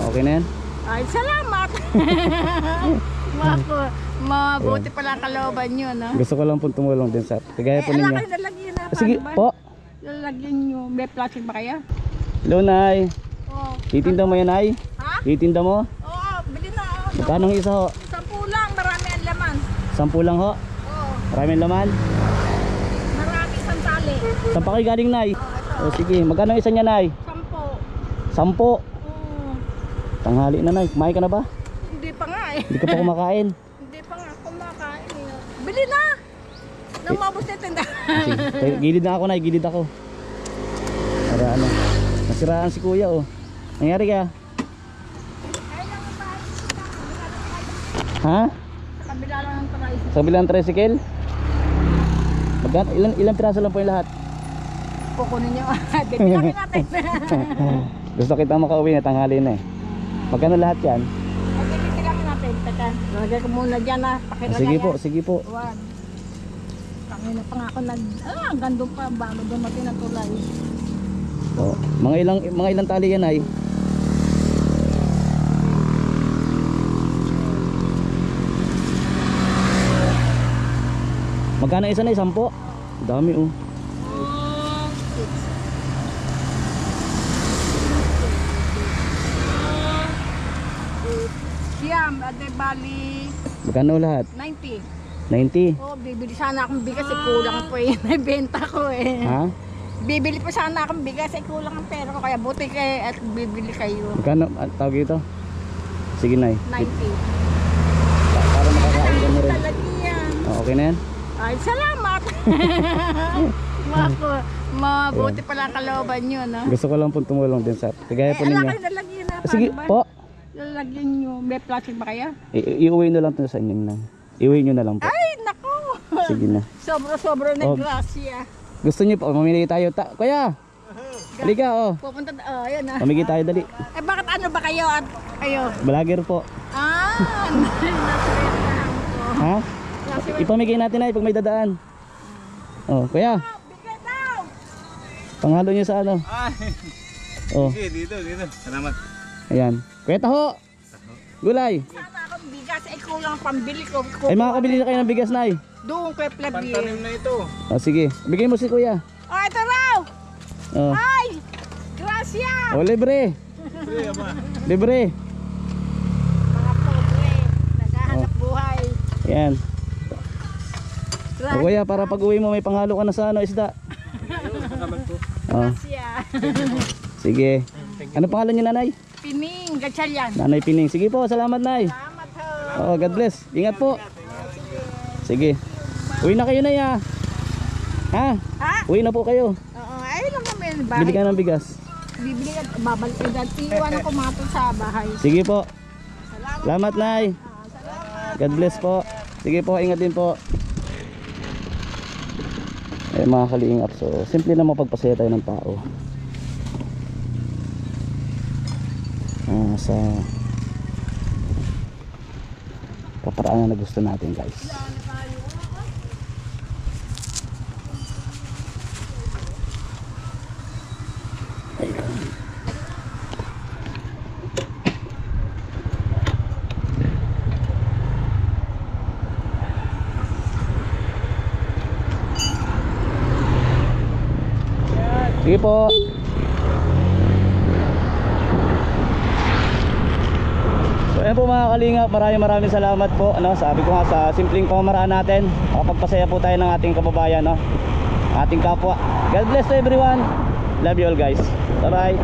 Okay na yan? Ay, salamat. Mabuti pala ang kalooban nyo, no? Gusto ko lang po tumulong din sa kagaya po ninyo. Ala kayo lalagyan na. Sige po. Lalagyan nyo. May plastic ba kaya? Hello, Nay. Oo. Titinda mo yan, Nay? Ha? Titinda mo? Oo, bili na. Magkano ang isa ho? 10 lang, marami ang laman. 10 lang ho? Oo. Maraming laman? Marami sandali. Saan pa kayo galing, Nay? Oo, ito. O sige, magkano ang isa niya, Nay? 10. 10. Oo. Tanghali na, Nay. Kumain ka na ba? Hindi pa nga eh. Hindi ka pa kumakain. Hindi pa nga kumakain eh. Bili na! Nang mabos na tinda. Sige, gilid na ako, Nay. Gilid ako. Para ano. Nasiraan si Kuya, oh. Nangyari ka? Ha? Sa kabila lang ng tricycle. Sa bilang tricycle? Ilang piraso lang po yung lahat? Kukunin nyo. Bibilangin natin. Gusto kita makauwi na, tanghali na eh. Magkano lahat yan? Bibilangin natin. Teka, lagay ko muna dyan ha. Pakilagay. Sige po, sige po. One. Tangina pa nga ako hanggang doon pa. Bago dumating na tulay. Oh, mga ilang tali yan ay? Magkano isa na 10? Dami oh. Siyam, ade bali Magkano lahat? 90. 90? Oh, bibili sana akong bigas eh. Kulang po eh. Nabenta ko eh. Ha? Bibili pa sana akong bigas eh. Kulang ang pera ko. Kaya buti kayo at bibili kayo. Magkano tawag ito? Sige na 90. Para makakain ka na rin. Talaga yan. Oh, okay na yan? Ay, salamat. Mabuti pala ang kalooban nyo, no? Gusto ko lang po tumulong din sa kagaya po Ala ninyo. kayo lalagyan na. Sige paano ba? po. Lalagyan nyo. May plastic ba kaya? Iuwi nyo lang ito sa inyo na. Iuwi nyo na lang po. Ay, naku. Sige na. Sobra-sobra na Oh. grasya. Gusto nyo po, mamili tayo. Kuya! Halika oh. Pupunta, ayan ah. Mamili tayo dali. Eh, bakit ano ba kayo at kayo? Vlogger po. Naswerte ko. Ha? Naswerte. Ipamigay natin ay pag may dadaan. Oh, kuya, Bigay daw. panghalo nyo sa ano. Ay, Oh, sige, dito. Salamat. ayan. Kuya Taho! Gulay! Sana akong bigas ay kulang pambili ko. Ay makakabili na kayo ng bigas na Doon kay Flavie. Pantanim na ito. Oh, sige, bigay mo si kuya. Oh, ito raw. Oh, Ay! Gracia! oh libre! Sige, ama. Libre! Mga pobre, naghahanap buhay. Ayan. Gracia! Oh, kuya, para pag uwi mo may panghalo ka na sa ano, isda. Oh, sige. Ano pangalan niyo, nanay? Pining, gatsalyan. Nanay Pining. Sige po, salamat nay. Salamat ho. Oh, God bless. Ingat po. Sige. Uwi na kayo na ya. Ha? Ha? Uwi na po kayo. Oo, ayun lang kami. Bili ka ng bigas. Bibili ka, babalik ka dyan. Iiwanan ko mga to sa bahay. Sige po. Salamat. Salamat nay. God bless po. Sige po, ingat din po. Eh mga kalingap, so simple na mapagpasaya tayo ng tao. Sa kaparaanan na gusto natin, guys. Ayun. Sige po. So ayan po mga kalingap, maraming salamat po, ano, sabi ko nga sa simpleng pamamaraan natin, makapagpasaya po tayo ng ating kababayan, no? Ating kapwa. God bless to everyone. Love you all guys. Bye bye.